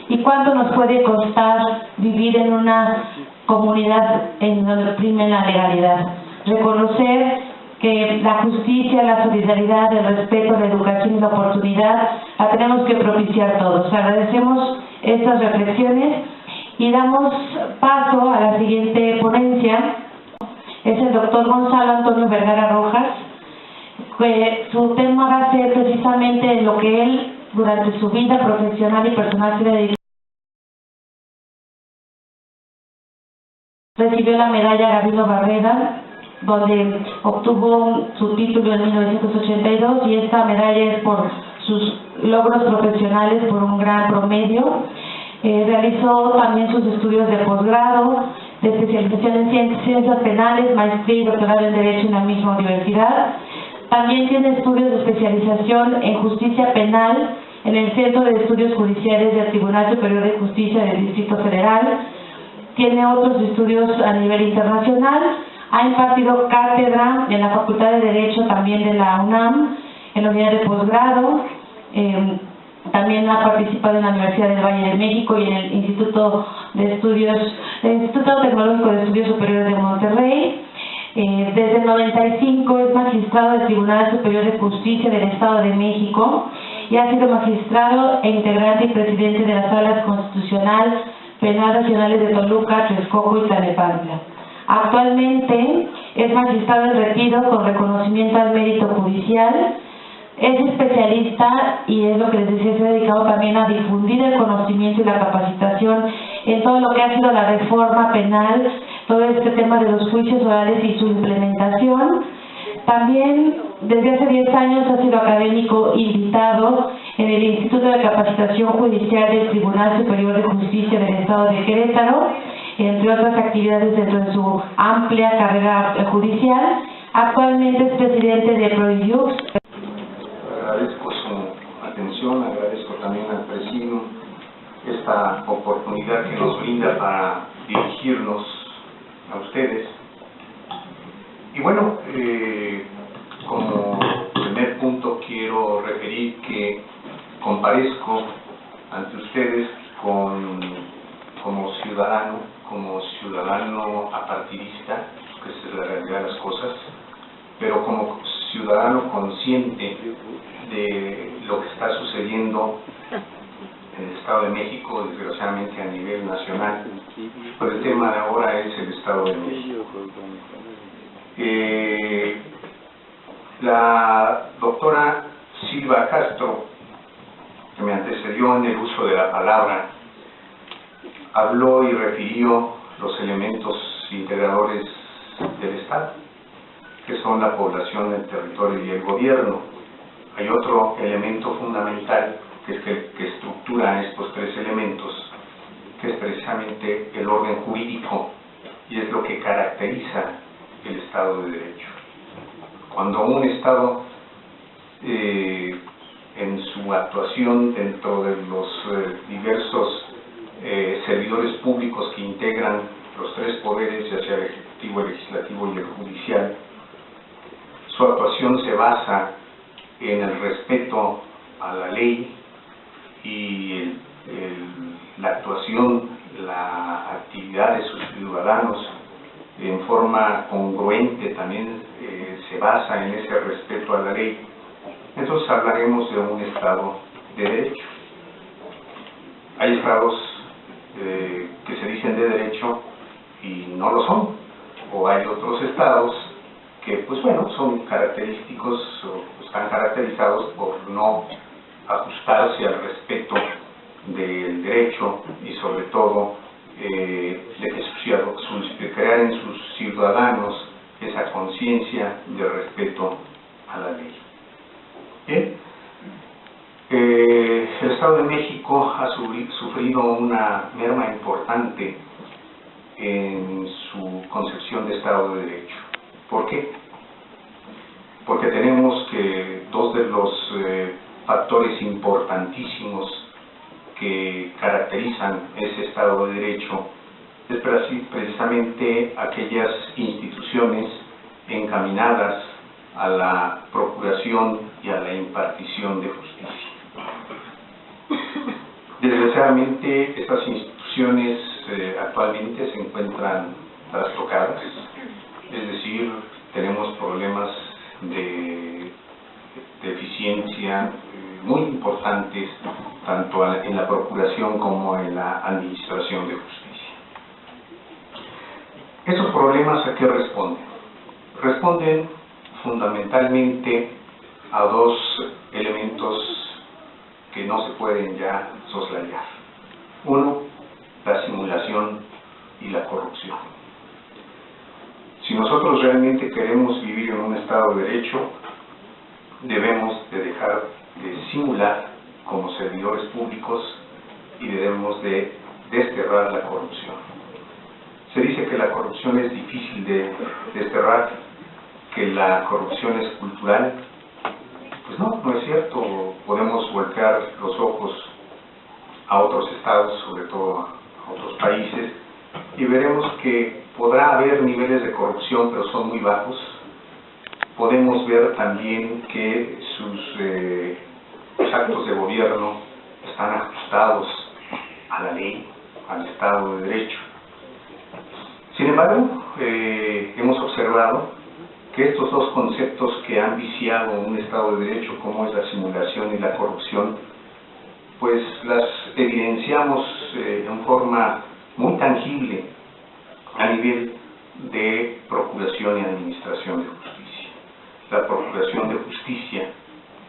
y cuánto nos puede costar vivir en una comunidad en donde prime la legalidad. Reconocer que la justicia, la solidaridad, el respeto, la educación y la oportunidad la tenemos que propiciar todos. Agradecemos estas reflexiones y damos paso a la siguiente ponencia. Es el doctor Gonzalo Antonio Vergara Rojas, que su tema va a ser precisamente lo que él durante su vida profesional y personal se dedicó. Recibió la medalla Gabino Barreda, donde obtuvo su título en 1982, y esta medalla es por sus logros profesionales, por un gran promedio. Realizó también sus estudios de posgrado, de especialización en ciencias penales, maestría y doctorado en Derecho en la misma universidad. También tiene estudios de especialización en justicia penal en el Centro de Estudios Judiciales del Tribunal Superior de Justicia del Distrito Federal. Tiene otros estudios a nivel internacional. Ha impartido cátedra en la Facultad de Derecho también de la UNAM, en la unidad de posgrado. También ha participado en la Universidad del Valle de México y en el Instituto Tecnológico de Estudios Superiores de Monterrey. Desde el 95 es magistrado del Tribunal Superior de Justicia del Estado de México y ha sido magistrado e integrante y presidente de las Salas Constitucional Penal Nacionales de Toluca, Texcoco y Tlalnepantla. Actualmente es magistrado en retiro con reconocimiento al mérito judicial. Es especialista, y es lo que les decía, se ha dedicado también a difundir el conocimiento y la capacitación en todo lo que ha sido la reforma penal, todo este tema de los juicios orales y su implementación. También desde hace 10 años ha sido académico invitado en el Instituto de Capacitación Judicial del Tribunal Superior de Justicia del Estado de Querétaro, entre otras actividades dentro de su amplia carrera judicial. Actualmente es presidente de ProIux. Agradezco su atención, agradezco también al presidio esta oportunidad que nos brinda para dirigirnos a ustedes. Y bueno, como primer punto quiero referir que comparezco ante ustedes como ciudadano apartidista, que es la realidad de las cosas, pero como ciudadano consciente de lo que está sucediendo en el Estado de México, desgraciadamente a nivel nacional. Pero el tema de ahora es el Estado de México. La doctora Silva Castro, que me antecedió en el uso de la palabra, habló y refirió los elementos integradores del Estado, que son la población, el territorio y el gobierno. Hay otro elemento fundamental que es que estructura estos tres elementos, que es precisamente el orden jurídico, y es lo que caracteriza el Estado de Derecho. Cuando un Estado, en su actuación dentro de los diversos servidores públicos que integran los tres poderes, ya sea el ejecutivo, el legislativo y el judicial, su actuación se basa en el respeto a la ley y la actuación, la actividad de sus ciudadanos en forma congruente también se basa en ese respeto a la ley. Entonces hablaremos de un Estado de Derecho. Hay estados que se dicen de derecho y no lo son, o hay otros estados que, pues bueno, son característicos o están caracterizados por no ajustarse al respeto del derecho y sobre todo de crear en sus ciudadanos esa conciencia de respeto a la ley. ¿Bien? El Estado de México ha sufrido una merma importante en su concepción de Estado de Derecho. ¿Por qué? Porque tenemos que dos de los factores importantísimos que caracterizan ese Estado de Derecho es precisamente aquellas instituciones encaminadas a la procuración y a la impartición de justicia. desgraciadamente estas instituciones actualmente se encuentran trastocadas, es decir, tenemos problemas de eficiencia muy importantes tanto en la procuración como en la administración de justicia. ¿Esos problemas a qué responden? Responden fundamentalmente a dos elementos que no se pueden ya soslayar. Uno, la simulación y la corrupción. Si nosotros realmente queremos vivir en un Estado de Derecho, debemos de dejar de simular como servidores públicos y debemos de desterrar la corrupción. Se dice que la corrupción es difícil de desterrar, que la corrupción es cultural. Pues no es cierto. Podemos volcar los ojos a otros estados, sobre todo a otros países, y veremos que podrá haber niveles de corrupción, pero son muy bajos. Podemos ver también que sus actos de gobierno están ajustados a la ley, al Estado de Derecho. Sin embargo, hemos observado que estos dos conceptos que han viciado un Estado de Derecho, como es la simulación y la corrupción, pues las evidenciamos en forma muy tangible a nivel de procuración y administración de justicia. La procuración de justicia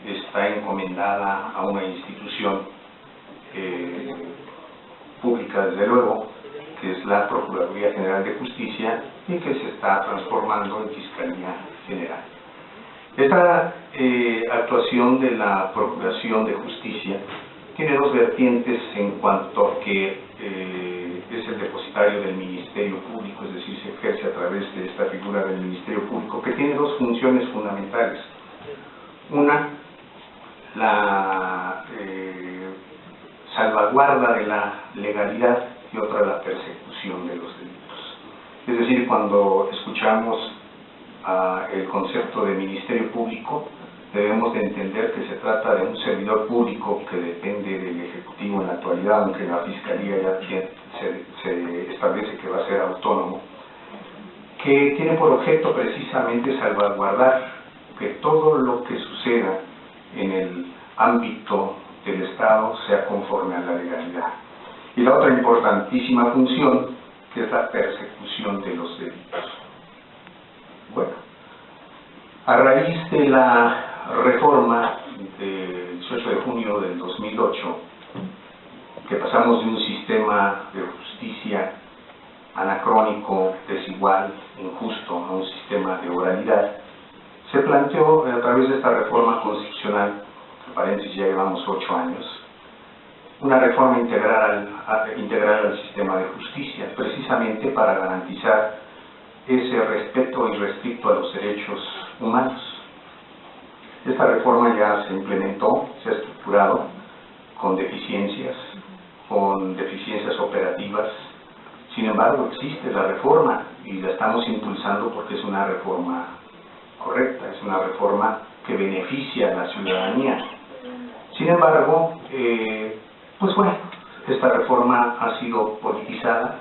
está encomendada a una institución pública, desde luego, que es la Procuraduría General de Justicia, y que se está transformando en Fiscalía General. Esta actuación de la Procuración de Justicia tiene dos vertientes en cuanto a que es el depositario del Ministerio Público, es decir, se ejerce a través de esta figura del Ministerio Público, que tiene dos funciones fundamentales. Una, la salvaguarda de la legalidad, y otra, la persecución de los delitos. Es decir, cuando escuchamos el concepto de Ministerio Público, debemos de entender que se trata de un servidor público que depende del Ejecutivo en la actualidad, aunque la Fiscalía ya se establece que va a ser autónomo, que tiene por objeto precisamente salvaguardar que todo lo que suceda en el ámbito del Estado sea conforme a la legalidad. Y la otra importantísima función, que es la persecución de los delitos. Bueno, a raíz de la reforma del 18 de junio del 2008, que pasamos de un sistema de justicia anacrónico, desigual, injusto, a un sistema de oralidad, se planteó a través de esta reforma constitucional, en paréntesis ya llevamos 8 años, una reforma integral al sistema de justicia, precisamente para garantizar ese respeto irrestricto a los derechos humanos. Esta reforma ya se implementó, se ha estructurado con deficiencias operativas. Sin embargo, existe la reforma y la estamos impulsando porque es una reforma correcta, es una reforma que beneficia a la ciudadanía. Sin embargo, pues bueno, esta reforma ha sido politizada,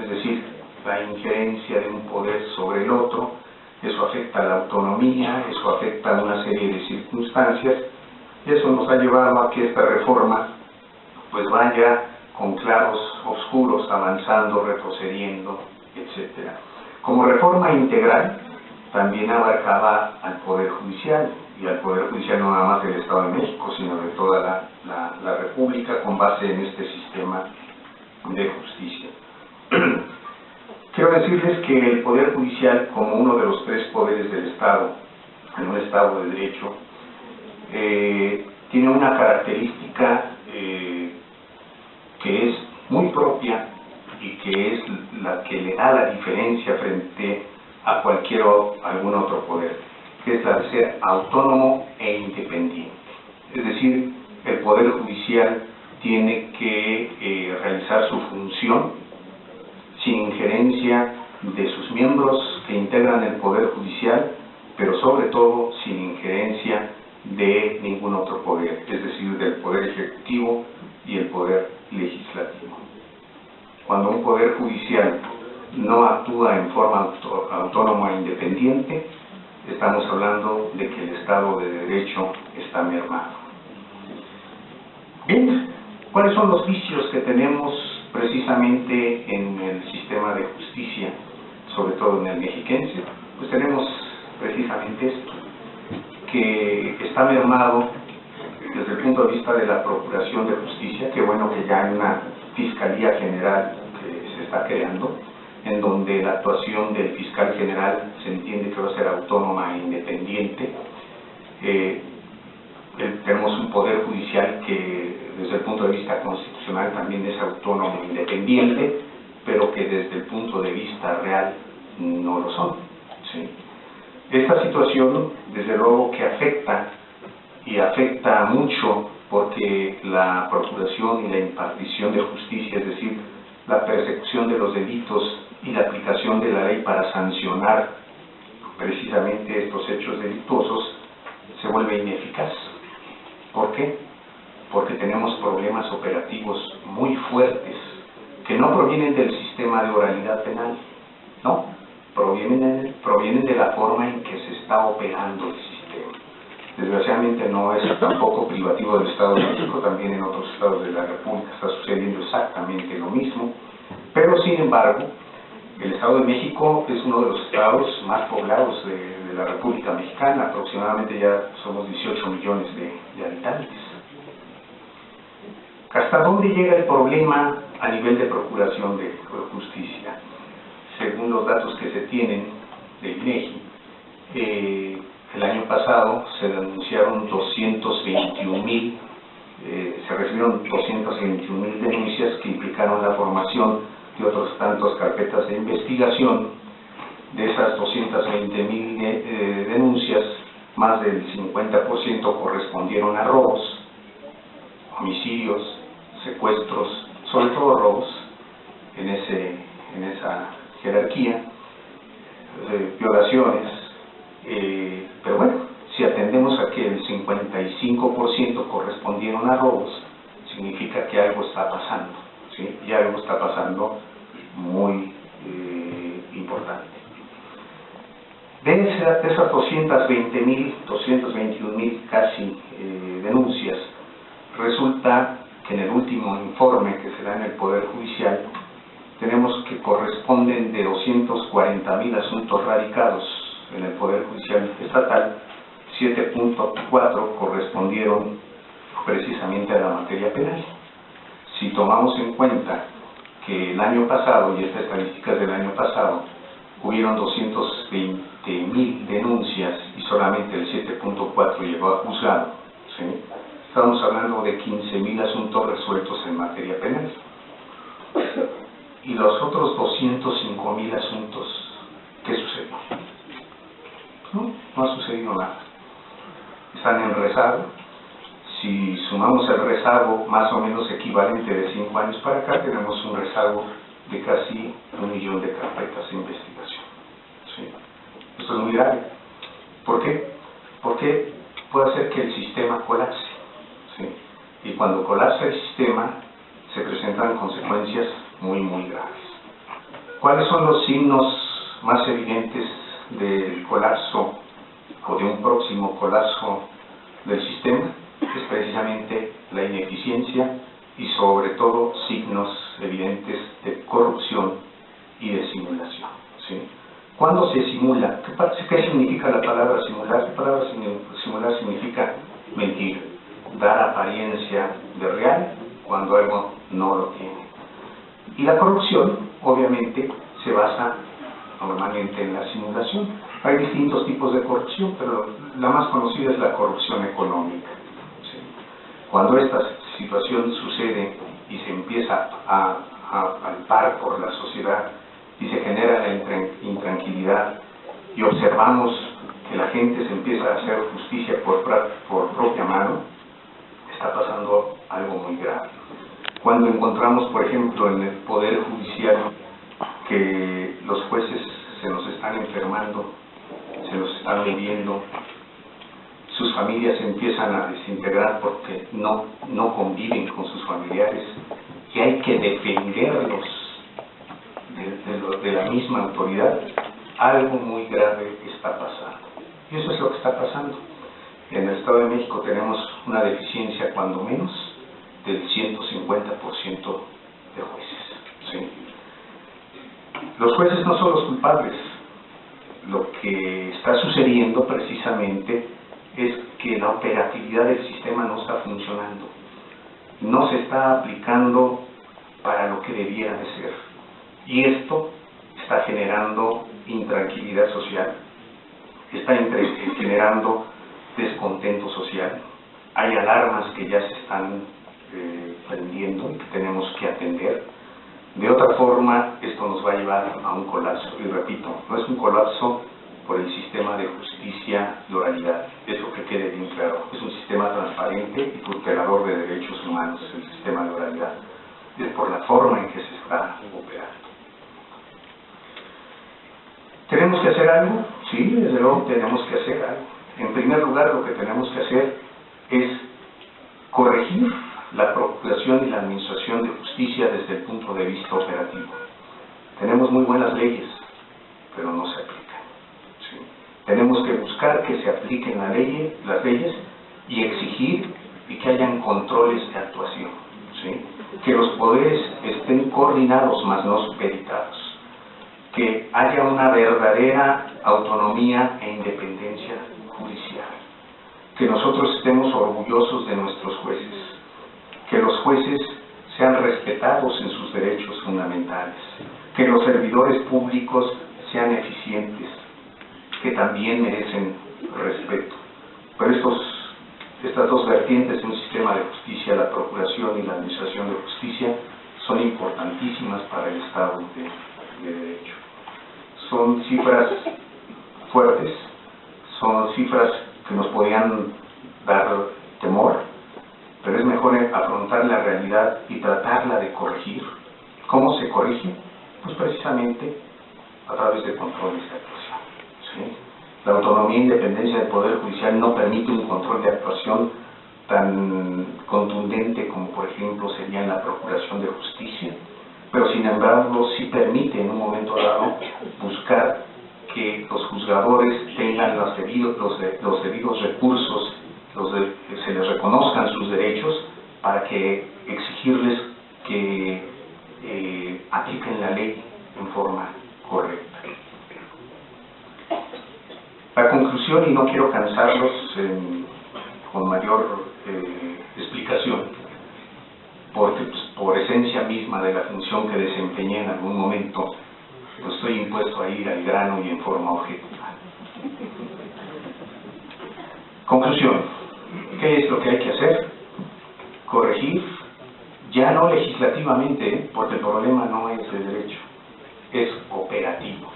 es decir, la injerencia de un poder sobre el otro, eso afecta a la autonomía, eso afecta a una serie de circunstancias, y eso nos ha llevado a que esta reforma pues vaya con claros oscuros, avanzando, retrocediendo, etc. Como reforma integral, también abarcaba al Poder Judicial, y al Poder Judicial no nada más del Estado de México, sino de toda la República, con base en este sistema de justicia. Quiero decirles que el Poder Judicial, como uno de los tres poderes del Estado, en un Estado de Derecho, tiene una característica que es muy propia y que es la que le da la diferencia frente a algún otro poder, que es la de ser autónomo e independiente. Es decir, el Poder Judicial tiene que realizar su función sin injerencia de sus miembros que integran el Poder Judicial, pero sobre todo sin injerencia de ningún otro poder, es decir, del Poder Ejecutivo, y el poder legislativo. Cuando un poder judicial no actúa en forma autónoma e independiente, estamos hablando de que el Estado de Derecho está mermado. Bien, ¿cuáles son los vicios que tenemos precisamente en el sistema de justicia, sobre todo en el mexiquense? Pues tenemos precisamente esto, que está mermado desde el punto de vista de la Procuración de Justicia. Qué bueno que ya hay una Fiscalía General que se está creando, en donde la actuación del fiscal general se entiende que va a ser autónoma e independiente. Tenemos un poder judicial que desde el punto de vista constitucional también es autónomo e independiente, pero que desde el punto de vista real no lo son, ¿sí? Esta situación, desde luego que afecta mucho, porque la procuración y la impartición de justicia, es decir, la persecución de los delitos y la aplicación de la ley para sancionar precisamente estos hechos delictuosos, se vuelve ineficaz. ¿Por qué? Porque tenemos problemas operativos muy fuertes, que no provienen del sistema de oralidad penal, no, provienen de la forma en que se está operando el sistema. Desgraciadamente no es tampoco privativo del Estado de México, también en otros estados de la República está sucediendo exactamente lo mismo, pero sin embargo, el Estado de México es uno de los estados más poblados de la República Mexicana, aproximadamente ya somos 18 millones de habitantes. ¿Hasta dónde llega el problema a nivel de procuración de justicia? Según los datos que se tienen del INEGI, el año pasado se denunciaron 221,000, se recibieron 221,000 denuncias que implicaron la formación de otros tantos carpetas de investigación. De esas 220,000 denuncias, más del 50% correspondieron a robos, homicidios, secuestros, sobre todo robos en esa jerarquía, violaciones, pero bueno, si atendemos a que el 55% correspondieron a robos, significa que algo está pasando, ¿sí? Y algo está pasando muy importante. De esas 221,000 casi denuncias, resulta que en el último informe que se da en el Poder Judicial, tenemos que corresponden de 240,000 asuntos radicados en el Poder Judicial Estatal, 7.4 correspondieron precisamente a la materia penal. Si tomamos en cuenta que el año pasado, y esta estadística es del año pasado, hubieron 220,000 denuncias y solamente el 7.4 llegó a juzgado, ¿sí? Estamos hablando de 15,000 asuntos resueltos en materia penal. Y los otros 205,000 asuntos, ¿qué sucedió? No ha sucedido nada. Están en rezago. Si sumamos el rezago más o menos equivalente de 5 años para acá, tenemos un rezago de casi 1 millón de carpetas de investigación, ¿sí? Esto es muy grave. ¿Por qué? Porque puede hacer que el sistema colapse, ¿sí? Y cuando colapsa el sistema, se presentan consecuencias muy, muy graves. ¿Cuáles son los signos más evidentes del colapso o de un próximo colapso del sistema? Es precisamente la ineficiencia y sobre todo signos evidentes de corrupción y de simulación, ¿sí? ¿Cuándo se simula? ¿Qué significa la palabra simular? La palabra simular significa mentir, dar apariencia de real cuando algo no lo tiene. Y la corrupción, obviamente, se basa normalmente en la simulación. Hay distintos tipos de corrupción, pero la más conocida es la corrupción económica, ¿sí? Cuando esta situación sucede y se empieza a palpar por la sociedad y se genera la intranquilidad y observamos que la gente se empieza a hacer justicia por propia mano, está pasando algo muy grave. Cuando encontramos, por ejemplo, en el Poder Judicial que los jueces se nos están enfermando, se nos están muriendo, sus familias se empiezan a desintegrar porque no conviven con sus familiares y hay que defenderlos de la misma autoridad, algo muy grave está pasando. Y eso es lo que está pasando. En el Estado de México tenemos una deficiencia, cuando menos, del 150% de jueces. ¿Sí? Los jueces no son los culpables. Lo que está sucediendo precisamente es que la operatividad del sistema no está funcionando. No se está aplicando para lo que debiera de ser. Y esto está generando intranquilidad social, está generando descontento social. Hay alarmas que ya se están prendiendo y que tenemos que atender. De otra forma, esto nos va a llevar a un colapso. Y repito, no es un colapso por el sistema de justicia y oralidad, eso que quede bien claro. Es un sistema transparente y tutelador de derechos humanos, el sistema de oralidad. Es por la forma en que se está operando. ¿Tenemos que hacer algo? Sí, desde luego tenemos que hacer algo. En primer lugar, lo que tenemos que hacer es corregir la procuración y la administración de justicia desde el punto de vista operativo. Tenemos muy buenas leyes, pero no se aplican. ¿Sí? Tenemos que buscar que se apliquen las leyes y exigir y que hayan controles de actuación. ¿Sí? Que los poderes estén coordinados, más no supeditados. Que haya una verdadera autonomía e independencia judicial. Que nosotros estemos orgullosos de nuestros jueces. Que los jueces sean respetados en sus derechos fundamentales. Que los servidores públicos sean eficientes, que también merecen respeto. Pero estas dos vertientes de un sistema de justicia, la procuración y la administración de justicia, son importantísimas para el Estado de Derecho. Son cifras fuertes, son cifras que nos podrían dar temor, pero es mejor afrontar la realidad y tratarla de corregir. ¿Cómo se corrige? Pues precisamente a través de controles de actuación. ¿Sí? La autonomía e independencia del Poder Judicial no permite un control de actuación tan contundente como, por ejemplo, sería en la Procuración de Justicia, pero sin embargo sí permite en un momento dado buscar que los juzgadores tengan los debidos recursos, que se les reconozcan sus derechos, para que exigirles que apliquen la ley en forma correcta. La conclusión, y no quiero cansarlos con mayor explicación, porque pues, por esencia misma de la función que desempeñé en algún momento, pues estoy impuesto a ir al grano y en forma objetiva. Conclusión, ¿qué es lo que hay que hacer? Corregir, ya no legislativamente, porque el problema no es de derecho, es operativo.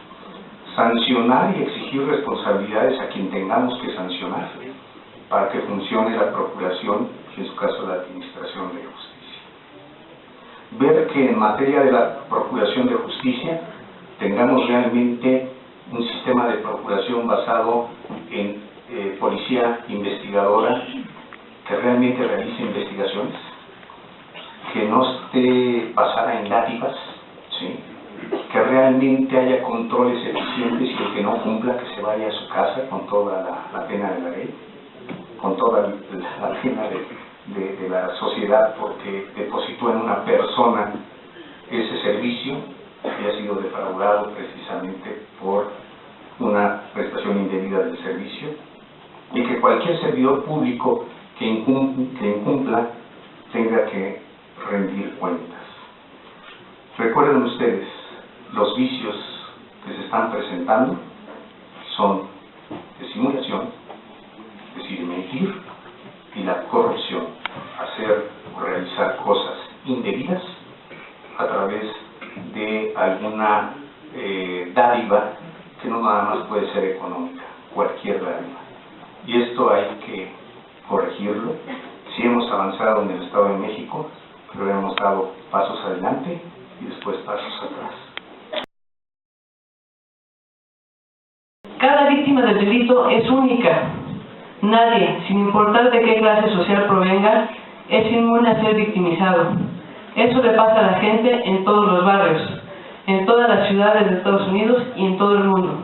Sancionar y exigir responsabilidades a quien tengamos que sancionar para que funcione la procuración y en su caso la administración de justicia. Ver que en materia de la procuración de justicia tengamos realmente un sistema de procuración basado en policía investigadora que realmente realice investigaciones, que no esté basada en dátivas, ¿sí? Que realmente haya controles eficientes y el que no cumpla que se vaya a su casa con toda la pena de la ley, con toda la pena de la sociedad, porque depositó en una persona ese servicio y ha sido defraudado precisamente por una prestación indebida del servicio, y que cualquier servidor público que incumpla tenga que rendir cuentas. Recuerden ustedes, los vicios que se están presentando son de simulación, es decir, mentir, y la corrupción, hacer o realizar cosas indebidas a través de alguna dádiva que no nada más puede ser económica, cualquier dádiva. Y esto hay que corregirlo. Sí hemos avanzado en el Estado de México, pero hemos dado pasos adelante y después pasos atrás. Cada víctima del delito es única. Nadie, sin importar de qué clase social provenga, es inmune a ser victimizado. Eso le pasa a la gente en todos los barrios, en todas las ciudades de Estados Unidos y en todo el mundo.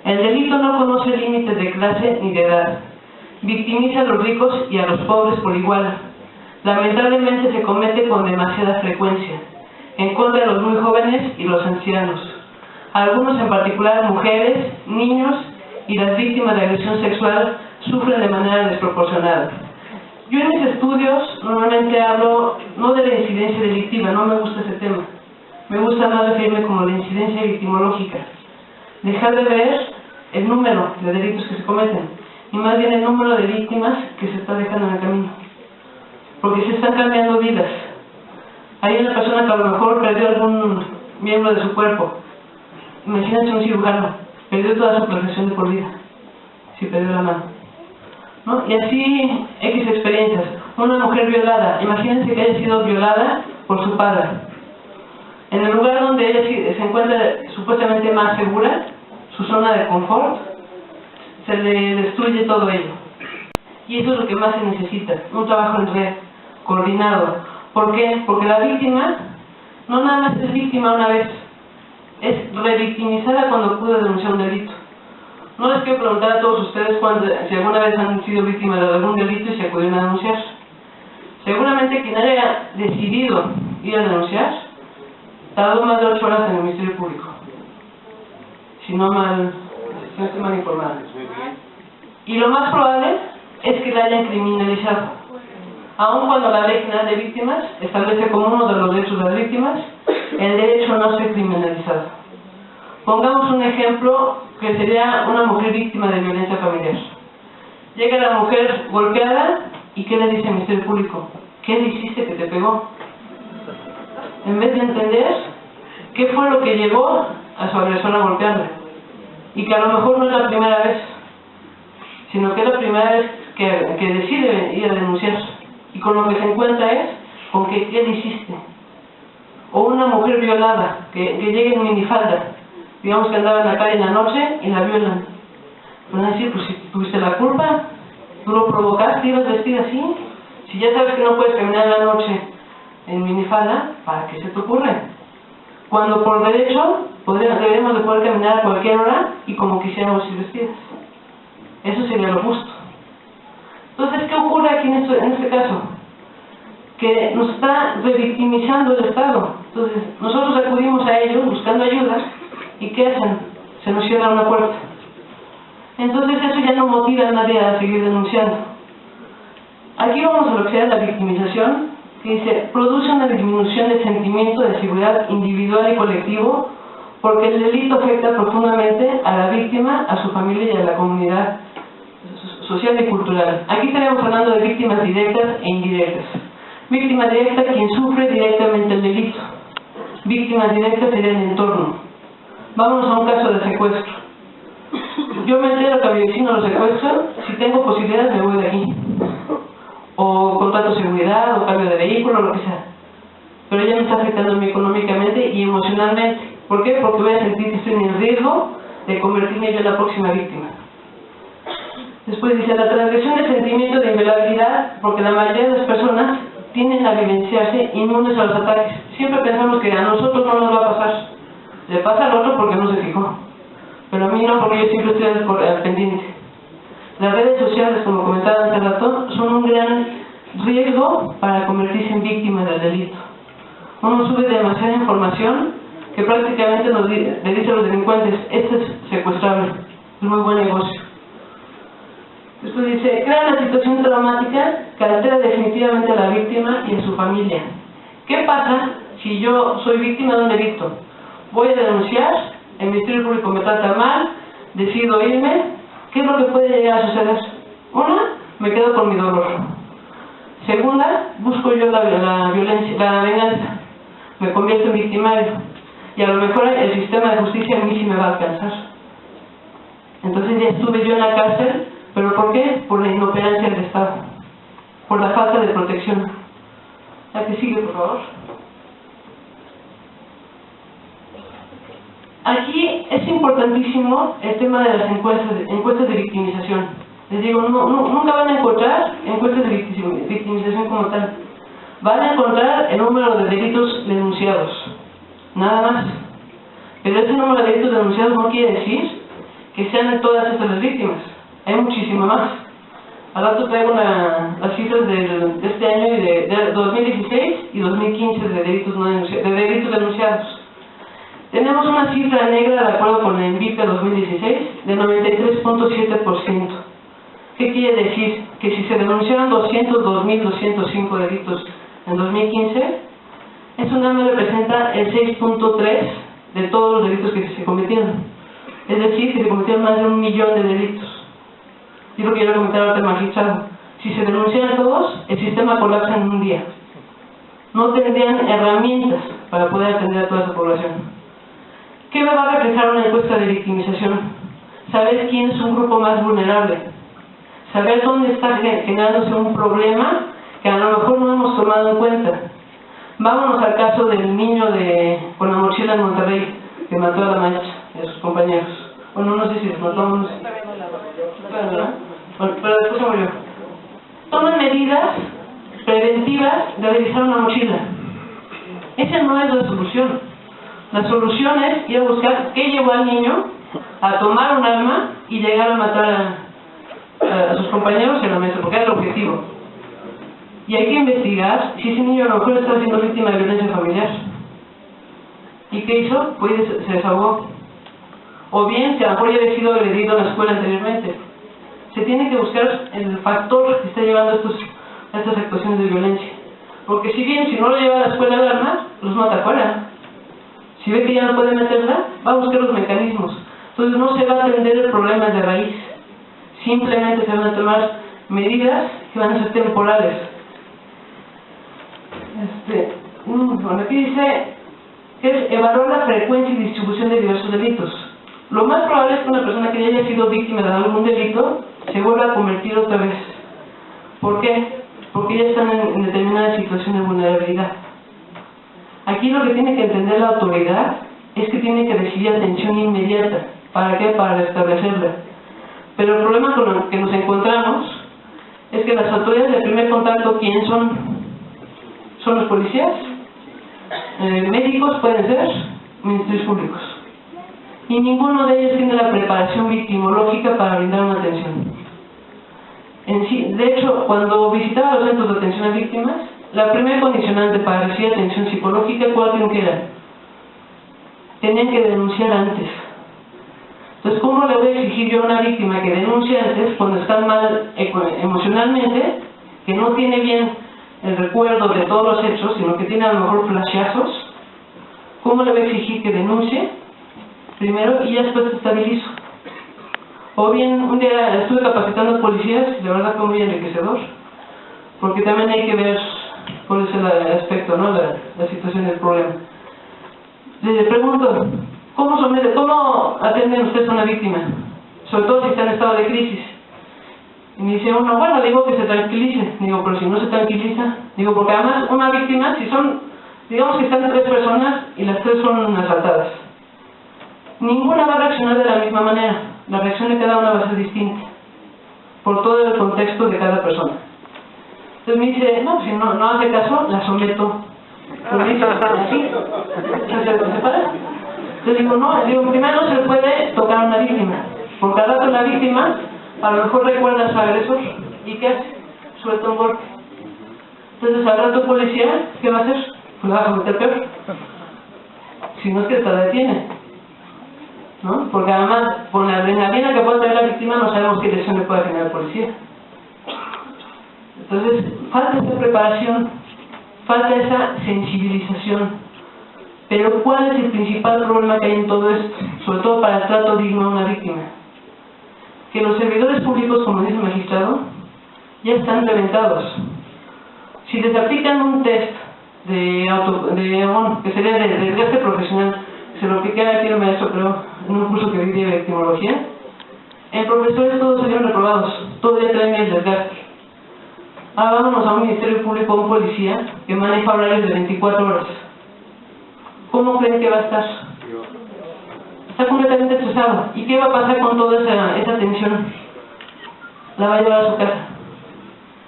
El delito no conoce límites de clase ni de edad. Victimiza a los ricos y a los pobres por igual. Lamentablemente se comete con demasiada frecuencia, en contra de los muy jóvenes y los ancianos. Algunos, en particular mujeres, niños y las víctimas de agresión sexual, sufren de manera desproporcionada. Yo en mis estudios normalmente hablo no de la incidencia delictiva, no me gusta ese tema. Me gusta más referirme como la incidencia victimológica. Dejar de ver el número de delitos que se cometen, y más bien el número de víctimas que se está dejando en el camino. Porque se están cambiando vidas. Hay una persona que a lo mejor perdió algún miembro de su cuerpo. Imagínense un cirujano, perdió toda su profesión de por vida, si perdió la mano, ¿no? Y así, X experiencias. Una mujer violada, imagínense que haya sido violada por su padre. En el lugar donde ella se encuentra supuestamente más segura, su zona de confort, se le destruye todo ello. Y eso es lo que más se necesita, un trabajo en red, coordinado. ¿Por qué? Porque la víctima no nada más es víctima una vez, es revictimizada cuando acude a denunciar un delito. No les quiero preguntar a todos ustedes si alguna vez han sido víctimas de algún delito y se acudieron a denunciar. Seguramente quien haya decidido ir a denunciar tardó más de 8 horas en el Ministerio Público, si no estoy mal informada. Y lo más probable es que la hayan criminalizado. Aun cuando la Ley General de Víctimas establece como uno de los derechos de las víctimas el derecho a no ser criminalizado. Pongamos un ejemplo que sería una mujer víctima de violencia familiar. Llega la mujer golpeada y ¿qué le dice el Ministerio Público? ¿Qué le hiciste que te pegó? En vez de entender qué fue lo que llevó a su agresor a golpearla. Y que a lo mejor no es la primera vez, sino que es la primera vez que decide ir a denunciar. Y con lo que se encuentra es con que ¿qué le hiciste? O una mujer violada que llega en minifalda, digamos que andaba en la calle en la noche y la violan. Van a decir, pues si tuviste la culpa, tú lo provocaste, ibas vestida así. Si ya sabes que no puedes caminar en la noche en minifalda, ¿para qué se te ocurre? Cuando por derecho deberíamos de poder caminar a cualquier hora y como quisiéramos ir vestidas. Eso sería lo justo. Entonces, ¿qué ocurre aquí en este caso? Que nos está revictimizando el Estado. Entonces, nosotros acudimos a ellos buscando ayuda y ¿qué hacen? Se nos cierra una puerta. Entonces, eso ya no motiva a nadie a seguir denunciando. Aquí vamos a lo que sea la victimización, que dice, produce una disminución del sentimiento de seguridad individual y colectivo porque el delito afecta profundamente a la víctima, a su familia y a la comunidad social y cultural. Aquí estaríamos hablando de víctimas directas e indirectas. Víctima directa, quien sufre directamente el delito. Víctima directa sería el entorno. Vámonos a un caso de secuestro. Yo me entero que a mi vecino lo secuestran, si tengo posibilidades me voy de aquí. O contrato seguridad, o cambio de vehículo, lo que sea. Pero ya me está afectando a mí económicamente y emocionalmente. ¿Por qué? Porque voy a sentir que estoy en el riesgo de convertirme yo en la próxima víctima. Después dice, la transgresión del sentimiento de inviolabilidad, porque la mayoría de las personas tienden a vivenciarse inmunes a los ataques. Siempre pensamos que a nosotros no nos va a pasar. Le pasa al otro porque no se fijó. Pero a mí no, porque yo siempre estoy al pendiente. Las redes sociales, como comentaba hace rato, son un gran riesgo para convertirse en víctima del delito. Uno sube demasiada información que prácticamente le dice a los delincuentes, esto es secuestrable, es muy buen negocio. Después dice, crea una situación traumática que altera definitivamente a la víctima y a su familia. ¿Qué pasa si yo soy víctima de un delito? Voy a denunciar, el Ministerio Público me trata mal, decido irme. ¿Qué es lo que puede llegar a suceder? Una, me quedo con mi dolor. Segunda, busco yo la violencia, la venganza. Me convierto en victimario. Y a lo mejor el sistema de justicia a mí sí me va a alcanzar. Entonces ya estuve yo en la cárcel, ¿pero por qué? Por la inoperancia del Estado. Por la falta de protección. La que sigue, por favor. Aquí es importantísimo el tema de las encuestas de victimización. Les digo, nunca van a encontrar encuestas de victimización como tal. Van a encontrar el número de delitos denunciados, nada más. Pero ese número de delitos denunciados no quiere decir que sean de todas estas las víctimas. Hay muchísimo más. Al rato traigo las cifras de este año y de 2016 y 2015 de delitos denunciados. Tenemos una cifra negra de acuerdo con el INVIPE 2016 de 93.7%. ¿Qué quiere decir? Que si se denunciaron 202.205 delitos en 2015, eso nada más representa el 6.3% de todos los delitos que se cometieron. Es decir, que se cometieron más de 1 millón de delitos. Yo lo quiero comentar ahorita al magistrado. Si se denunciaran todos, el sistema colapsa en un día. No tendrían herramientas para poder atender a toda esa población. ¿Qué me va a reflejar una encuesta de victimización? Saber quién es un grupo más vulnerable. Saber dónde está generándose un problema que a lo mejor no hemos tomado en cuenta. Vámonos al caso del niño con la mochila en Monterrey, que mató a la maestra y a sus compañeros. Bueno, no sé si los mató, no sé. Bueno, pero después se murió. Toman medidas preventivas de revisar una mochila. Esa no es la solución. La solución es ir a buscar qué llevó al niño a tomar un arma y llegar a matar a sus compañeros y a la maestra, porque era el objetivo. Y hay que investigar si ese niño a lo mejor está siendo víctima de violencia familiar. ¿Y qué hizo? Pues se desahogó. O bien, si a lo mejor ya había sido agredido en la escuela anteriormente. Se tiene que buscar el factor que está llevando a estas actuaciones de violencia. Porque si bien, si no lo lleva a la escuela de armas, los mata afuera. Si ve que ya no puede meterla, va a buscar los mecanismos. Entonces no se va a atender el problema de raíz. Simplemente se van a tomar medidas que van a ser temporales. Bueno, aquí dice que es evaluar la frecuencia y distribución de diversos delitos. Lo más probable es que una persona que ya haya sido víctima de algún delito se vuelva a convertir otra vez. ¿Por qué? Porque ya están en determinada situación de vulnerabilidad. Aquí lo que tiene que entender la autoridad es que tiene que recibir atención inmediata. ¿Para qué? Para restablecerla. Pero el problema con el que nos encontramos es que las autoridades de primer contacto, ¿quiénes son? ¿Son los policías? Médicos pueden ser, ministerios públicos. Y ninguno de ellos tiene la preparación victimológica para brindar una atención. De hecho, cuando visitaba los centros de atención a víctimas, la primera condicionante para recibir atención psicológica, ¿cuál creen que era? Tenían que denunciar antes. Entonces, ¿cómo le voy a exigir yo a una víctima que denuncie antes cuando está mal emocionalmente, que no tiene bien el recuerdo de todos los hechos, sino que tiene a lo mejor flashazos? ¿Cómo le voy a exigir que denuncie primero y ya después se estabilizo? O bien, un día estuve capacitando a policías y la verdad fue muy enriquecedor, porque también hay que ver cuál es el aspecto, ¿no? La situación del problema. Les pregunto, ¿cómo atienden ustedes a una víctima? Sobre todo si está en estado de crisis. Y me dice uno, bueno, digo que se tranquilice. Digo, pero si no se tranquiliza. Digo, porque además una víctima, si son, digamos que están 3 personas y las 3 son asaltadas, ninguna va a reaccionar de la misma manera. La reacción de cada una va a ser distinta, por todo el contexto de cada persona. Entonces me dice, no, si no hace caso, la someto. Pero me dice, así, se para. Entonces digo, primero no se le puede tocar a una víctima, porque al rato la víctima a lo mejor recuerda a su agresor, ¿y qué hace? Suelta un golpe. Entonces al rato policía, ¿qué va a hacer? Pues la va a someter peor. Si no es que hasta la detiene, ¿no? Porque además, con la adrenalina que puede tener la víctima, no sabemos qué lesión le puede generar el policía. Entonces, falta esa preparación, falta esa sensibilización. Pero ¿cuál es el principal problema que hay en todo esto? Sobre todo para el trato digno a una víctima. Que los servidores públicos, como dice el magistrado, ya están reventados. Si les aplican un test que sería de desgaste profesional, se lo apliqué aquí al maestro, pero en un curso que vi de victimología, en profesores todos salieron reprobados, todos ya traen el desgaste. Ahora vámonos a un ministerio público, a un policía que maneja horarios de 24 horas. ¿Cómo creen que va a estar? Está completamente estresado. ¿Y qué va a pasar con toda esa tensión? la va a llevar a su casa.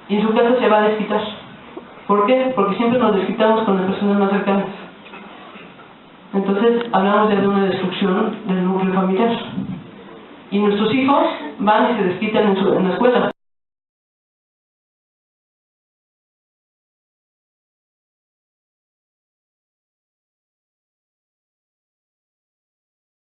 Y en su casa se va a desquitar. ¿Por qué? Porque siempre nos desquitamos con las personas más cercanas. Entonces hablamos ya de una destrucción del núcleo familiar. Y nuestros hijos van y se desquitan en la escuela.